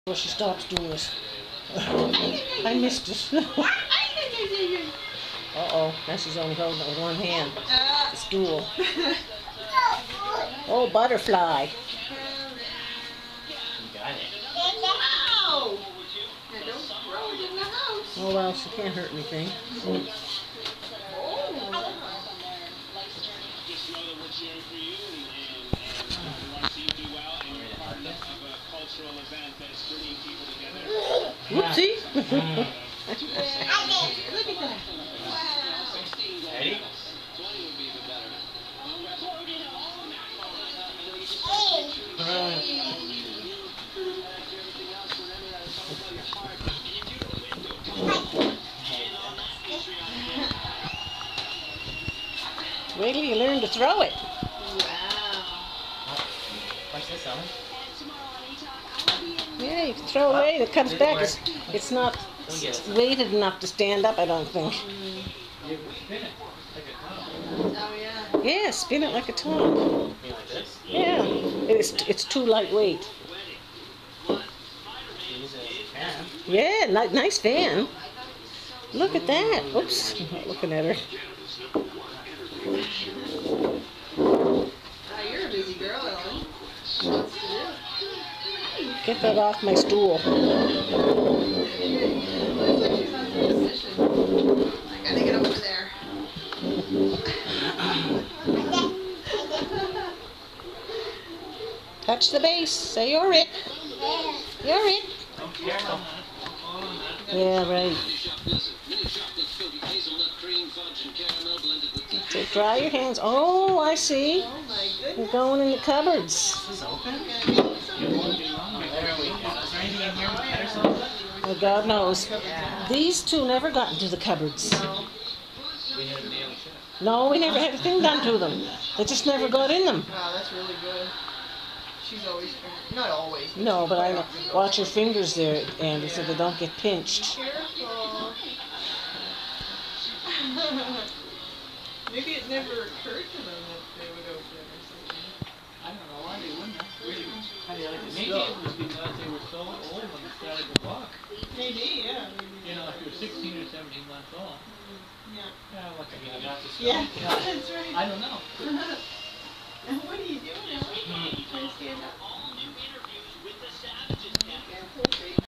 Well, she stops doing it. I missed it. Uh-oh, now she's only holding it with one hand. The stool. Oh, butterfly. You got it. Wow! Now don't throw it in the house. Oh, well, she can't hurt anything. Whoopsie. Look at that. Ready? Wait till you learn to throw it. What's this on? Yeah, you can throw away. It comes back. It's not weighted enough to stand up, I don't think. You spin it like a top. Oh, yeah. Yeah, spin it like a top. You mean like this? Yeah, it's too lightweight. Use it as a fan. Yeah, nice fan. Look at that. Oops, I'm not looking at her. You're a busy girl, Ellen. Lots to do. Get that off my stool. Looks like she's on some position. I gotta get over there. Touch the base. Say you're it. You're it. Oh, careful. Yeah, right. So dry your hands. Oh, I see. Oh my You're goodness. going in the cupboards. Is this open? Gonna be There something. we go. Is there anything in here with Pedersen? Oh, God knows. These two never got into the cupboards. No. We had a nail shut. No, we never had a thing done to them. They just never got in them. Wow, that's really good. She's always trying. Not always. No, but I quite know. often goes. Watch your fingers there, Andy, so they don't get pinched. Careful. Maybe it never occurred to them that they would open it or something. I don't know why they wouldn't have. Really? Maybe it was because they were so old when they started to walk. Maybe, yeah. You know, if you're 16 or 17 months old. Yeah. Yeah, what can you got to Yeah, stop? that's right. I don't know. What are you doing, Ellen? Trying to stand up.